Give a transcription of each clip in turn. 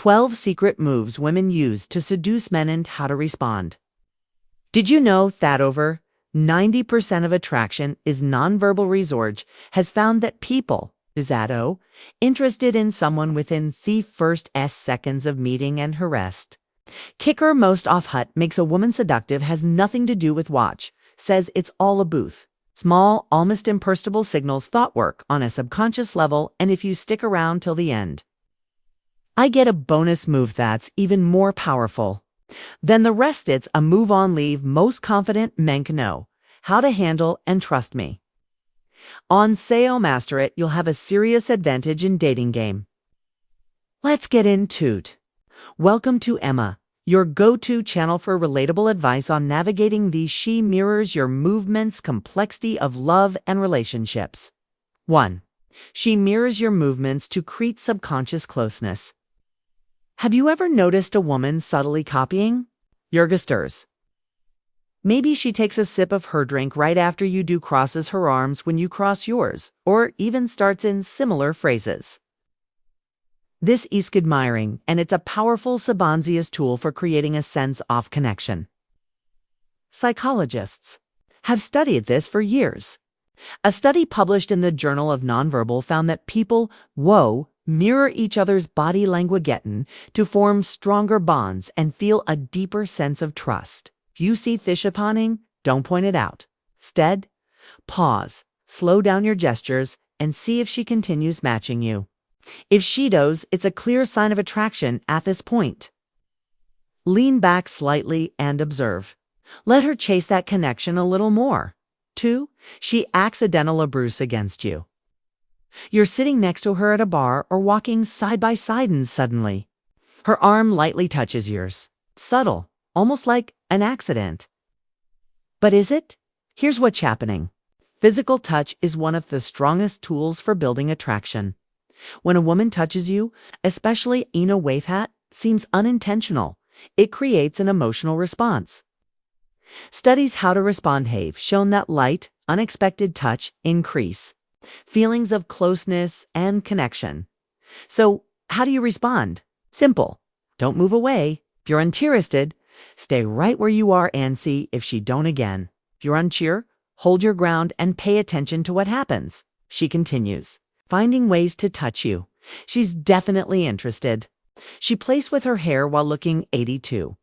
12 secret moves women use to seduce men and how to respond. Did you know that over 90% of attraction is nonverbal? Research has found that people interested in someone within the first seconds of meeting and harassed. Kicker most off hut makes a woman seductive has nothing to do with watch, says it's all a booth. Small, almost imperceptible signals thought work on a subconscious level, and if you stick around till the end. I get a bonus move that's even more powerful than the rest. It's a move on leave most confident men can know how to handle and trust me. On SEO Master It, you'll have a serious advantage in dating game. Let's get into it. Welcome to Emma, your go-to channel for relatable advice on navigating the she mirrors your movements complexity of love and relationships. 1. She mirrors your movements to create subconscious closeness. Have you ever noticed a woman subtly copying your gestures? Maybe she takes a sip of her drink right after you do, crosses her arms when you cross yours, or even starts in similar phrases. This is admiring, and it's a powerful subconscious tool for creating a sense of connection. Psychologists have studied this for years. A study published in the Journal of Nonverbal found that people mirror each other's body language to form stronger bonds and feel a deeper sense of trust. If you see fish pawning, don't point it out. Instead, pause, slow down your gestures, and see if she continues matching you. If she does, it's a clear sign of attraction at this point. Lean back slightly and observe. Let her chase that connection a little more. 2. She accidentally bruise against you. You're sitting next to her at a bar or walking side by side and suddenly her arm lightly touches yours. Subtle, almost like an accident. But is it? Here's what's happening. Physical touch is one of the strongest tools for building attraction. When a woman touches you, especially in a wave hat, seems unintentional. It creates an emotional response. Studies how to respond have shown that light, unexpected touch increase feelings of closeness and connection. So, how do you respond? Simple. Don't move away. If you're interested, stay right where you are and see if she don't again. If you're unsure, hold your ground and pay attention to what happens. She continues, finding ways to touch you. She's definitely interested. She plays with her hair while looking 82.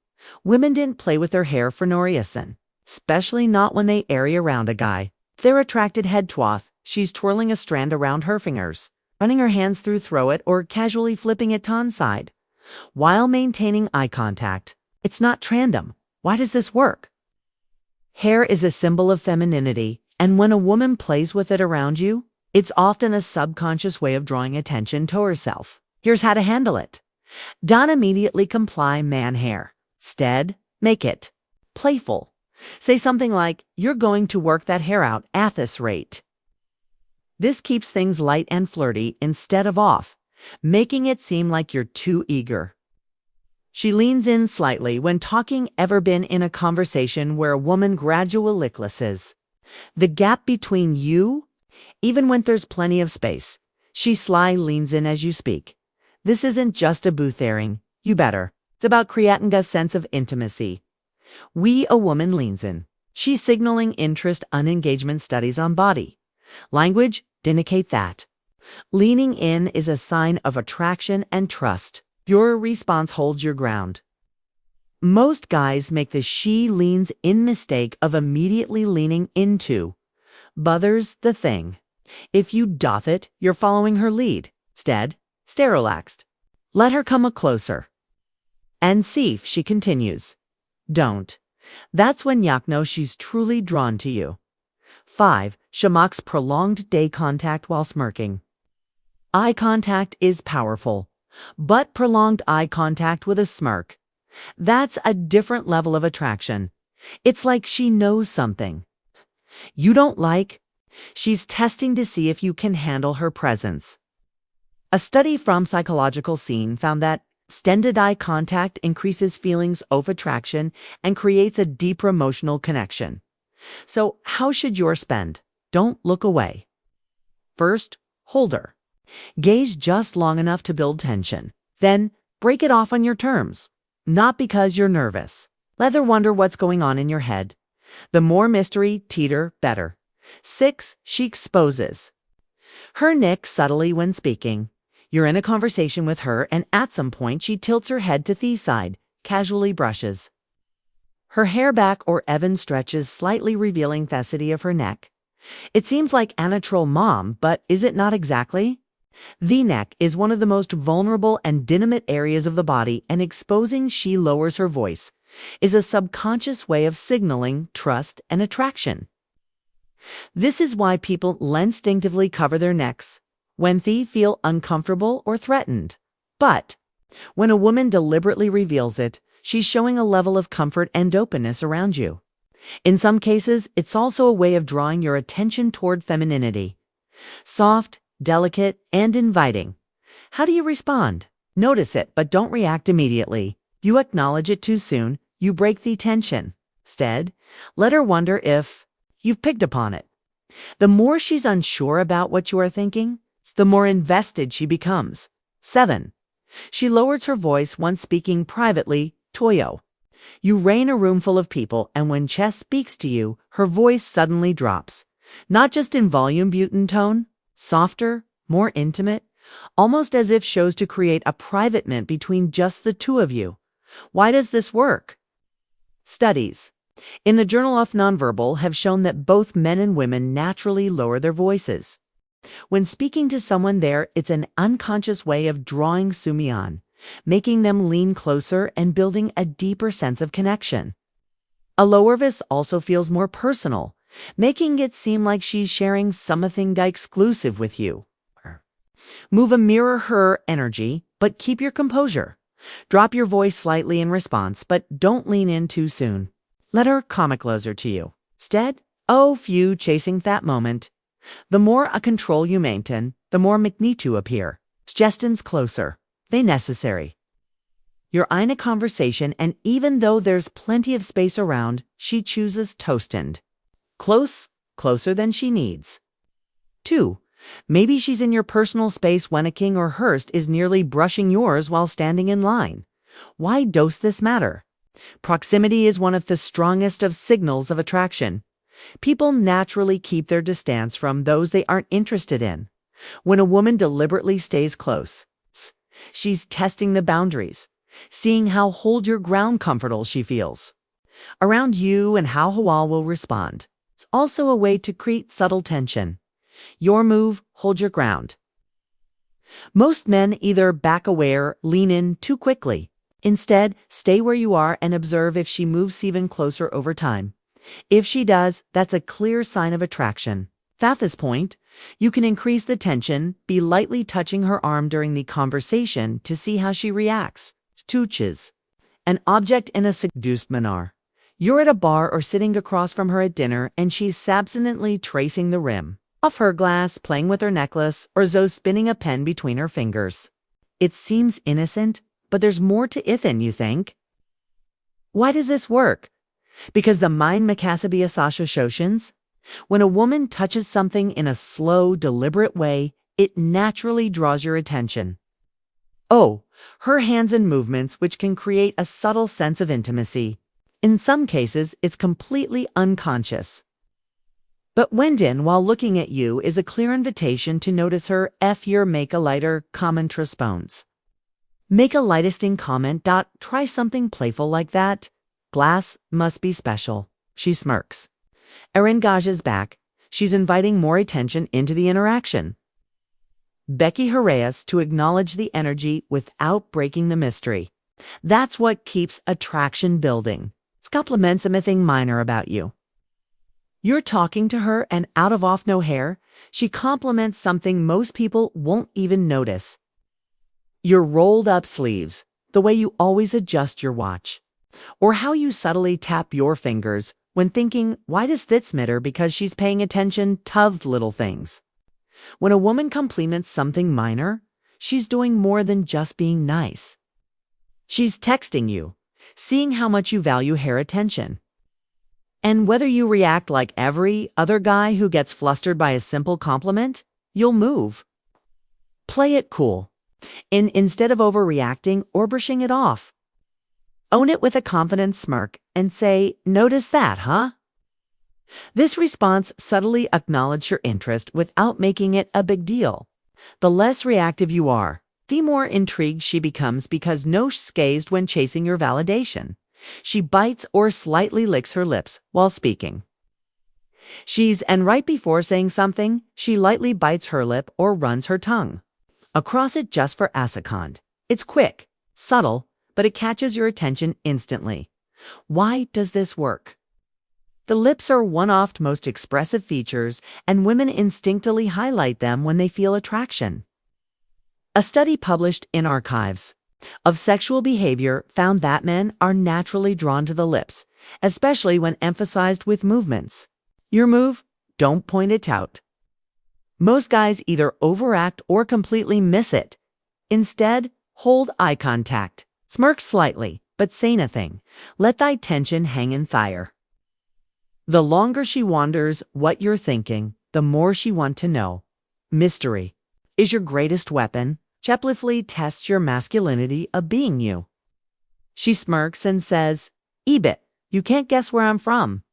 Women didn't play with their hair for no reason, especially not when they area around a guy. They're attracted head to off. She's twirling a strand around her fingers, running her hands through it or casually flipping it on side, while maintaining eye contact. It's not random. Why does this work? Hair is a symbol of femininity, and when a woman plays with it around you, it's often a subconscious way of drawing attention to herself. Here's how to handle it. Don't immediately comply man hair. Instead, make it playful. Say something like, you're going to work that hair out at this rate. This keeps things light and flirty instead of off, making it seem like you're too eager. She leans in slightly when talking. Ever been in a conversation where a woman gradually closes the gap between you? Even when there's plenty of space, she slyly leans in as you speak. This isn't just a booth airing. You better. It's about creating a sense of intimacy. A woman leans in. She's signaling interest. Unengagement studies on body language indicate that leaning in is a sign of attraction and trust. Your response holds your ground. Most guys make the she leans in mistake of immediately leaning into. Buther's the thing. If you doth it, you're following her lead. Instead, stay relaxed. Let her come closer. And see if she continues. Don't. That's when you know she's truly drawn to you. 5. She mocks prolonged eye contact while smirking. Eye contact is powerful, but prolonged eye contact with a smirk, that's a different level of attraction. It's like she knows something you don't like. She's testing to see if you can handle her presence. A study from Psychological Scene found that extended eye contact increases feelings of attraction and creates a deeper emotional connection. So how should yours spend? Don't look away. First, hold her. Gaze just long enough to build tension. Then, Break it off on your terms, not because you're nervous. Let her wonder what's going on in your head. The more mystery, teeter, better. 6. She exposes. Her nick subtly when speaking. You're in a conversation with her, and at some point she tilts her head to the side, casually brushes her hair back or even stretches, slightly revealing thesity of her neck. It seems like a natural mom, but is it not exactly? The neck is one of the most vulnerable and intimate areas of the body, and exposing she lowers her voice is a subconscious way of signaling trust and attraction. This is why people instinctively cover their necks when they feel uncomfortable or threatened. But when a woman deliberately reveals it, she's showing a level of comfort and openness around you. In some cases, it's also a way of drawing your attention toward femininity. Soft, delicate, and inviting. How do you respond? Notice it, but don't react immediately. You acknowledge it too soon, you break the tension. Instead, let her wonder if you've picked upon it. The more she's unsure about what you are thinking, the more invested she becomes. 7. She lowers her voice once speaking privately, Toyo. You reign a room full of people, and when Chess speaks to you, her voice suddenly drops. Not just in volume but in tone, softer, more intimate, almost as if shows to create a private mint between just the two of you. Why does this work? Studies in the Journal of Nonverbal have shown that both men and women naturally lower their voices. When speaking to someone there, it's an unconscious way of drawing sumian, making them lean closer and building a deeper sense of connection. A lower voice also feels more personal, making it seem like she's sharing something exclusive with you. Move a mirror her energy, but keep your composure. Drop your voice slightly in response, but don't lean in too soon. Let her come closer to you. Instead, few chasing that moment. The more a control you maintain, the more magneto appear. Suggestions closer. They necessary. You're in a conversation, and even though there's plenty of space around, she chooses toasted. Closer than she needs. 2. Maybe she's in your personal space when a king or Hearst is nearly brushing yours while standing in line. Why does this matter? Proximity is one of the strongest of signals of attraction. People naturally keep their distance from those they aren't interested in. When a woman deliberately stays close, she's testing the boundaries, seeing how hold your ground comfortable she feels around you and how Hawal will respond. It's also a way to create subtle tension. Your move, hold your ground. Most men either back away or lean in too quickly. Instead, stay where you are and observe if she moves even closer over time. If she does, that's a clear sign of attraction. At this point, you can increase the tension, be lightly touching her arm during the conversation to see how she reacts. Touches. An object in a seduced manner. You're at a bar or sitting across from her at dinner, and she's absently tracing the rim off her glass, playing with her necklace, or spinning a pen between her fingers. It seems innocent, but there's more to it than you think. Why does this work? Because the mind Makasabi associations. When a woman touches something in a slow, deliberate way, it naturally draws your attention. Her hands and movements, which can create a subtle sense of intimacy. In some cases, it's completely unconscious. But when while looking at you is a clear invitation to notice her your make a lighter comment response. Make a lightesting comment. Try something playful like that. Glass must be special. She smirks. Erin Gage's back. She's inviting more attention into the interaction. Becky Herreas to acknowledge the energy without breaking the mystery. That's what keeps attraction building. It compliments anything minor about you. You're talking to her and out of off no hair, she compliments something most people won't even notice. Your rolled up sleeves, the way you always adjust your watch, or how you subtly tap your fingers when thinking, why does this matter? Because she's paying attention to little things. When a woman compliments something minor, she's doing more than just being nice. She's texting you, seeing how much you value her attention. And whether you react like every other guy who gets flustered by a simple compliment, you'll move. Play it cool. Instead of overreacting or brushing it off. Own it with a confident smirk and say, "Notice that, huh?" This response subtly acknowledges your interest without making it a big deal. The less reactive you are, the more intrigued she becomes because no scathed when chasing your validation. She bites or slightly licks her lips while speaking. And right before saying something, she lightly bites her lip or runs her tongue across it just for a second. It's quick, subtle, but it catches your attention instantly. Why does this work? The lips are one of the most expressive features, and women instinctively highlight them when they feel attraction. A study published in Archives of Sexual Behavior found that men are naturally drawn to the lips, especially when emphasized with movements. Your move? Don't point it out. Most guys either overact or completely miss it. Instead, hold eye contact. Smirk slightly, but say nothing. Let thy tension hang in thigh. The longer she wonders what you're thinking, the more she wants to know. Mystery is your greatest weapon. Cheplifly tests your masculinity of being you. She smirks and says, "Ebit, you can't guess where I'm from."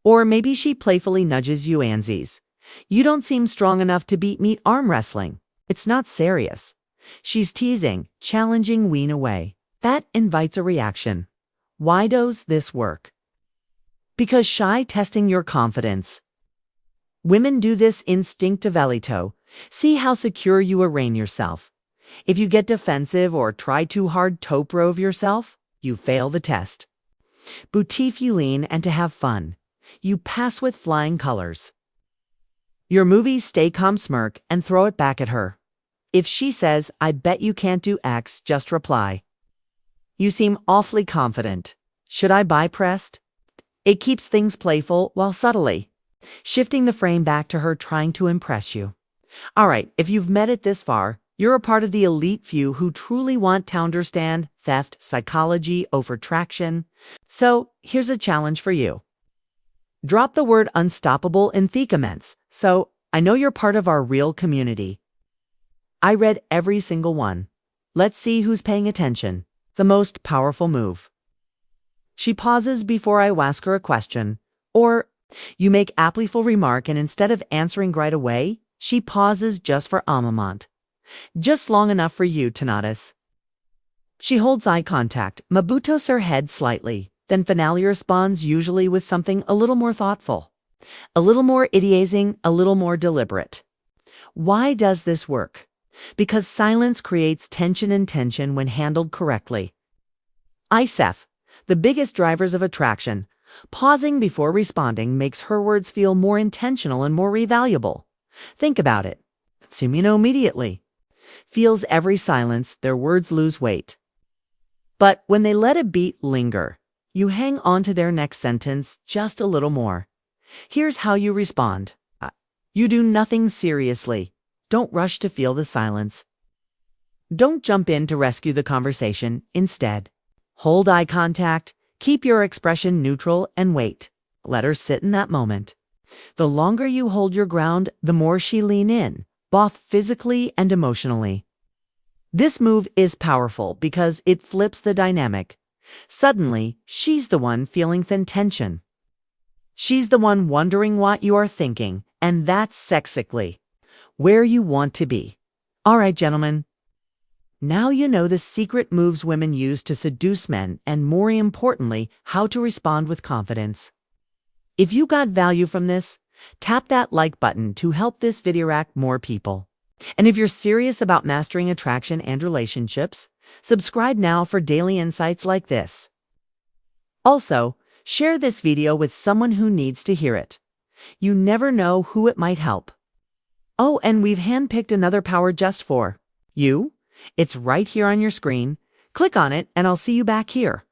Or maybe she playfully nudges you ansies. "You don't seem strong enough to beat me arm wrestling." It's not serious. She's teasing, challenging, wean away. That invites a reaction. Why does this work? Because shy testing your confidence. Women do this instinctively. See how secure you arraign yourself. If you get defensive or try too hard to prove yourself, you fail the test. Boutique you lean and to have fun. You pass with flying colors. Your movies stay calm, smirk, and throw it back at her. If she says, "I bet you can't do X," just reply, "You seem awfully confident. Should I buy pressed?" It keeps things playful while subtly shifting the frame back to her trying to impress you. All right, if you've made it this far, you're a part of the elite few who truly want to understand theft, psychology, overtraction. So here's a challenge for you. Drop the word unstoppable in the comments, so I know you're part of our real community. I read every single one. Let's see who's paying attention. The most powerful move. She pauses before I ask her a question, or you make a playful remark and instead of answering right away, she pauses just for a moment. Just long enough for you to notice. She holds eye contact, mabutos her head slightly, then finally responds usually with something a little more thoughtful, a little more ideazing, a little more deliberate. Why does this work? Because silence creates tension, and tension, when handled correctly. ISEF, the biggest drivers of attraction. Pausing before responding makes her words feel more intentional and more valuable. Think about it. Assume you know immediately. Feels every silence, their words lose weight. But when they let a beat linger, you hang on to their next sentence just a little more. Here's how you respond. You do nothing seriously. Don't rush to feel the silence. Don't jump in to rescue the conversation. Instead, hold eye contact, keep your expression neutral, and wait. Let her sit in that moment. The longer you hold your ground, the more she lean in, both physically and emotionally. This move is powerful because it flips the dynamic. Suddenly, she's the one feeling thin tension. She's the one wondering what you are thinking, and that's sexically where you want to be. All right, gentlemen. Now you know the secret moves women use to seduce men, and more importantly, how to respond with confidence. If you got value from this, tap that like button to help this video reach more people. And if you're serious about mastering attraction and relationships, subscribe now for daily insights like this. Also, share this video with someone who needs to hear it. You never know who it might help. Oh, and we've handpicked another power just for you. It's right here on your screen. Click on it and I'll see you back here.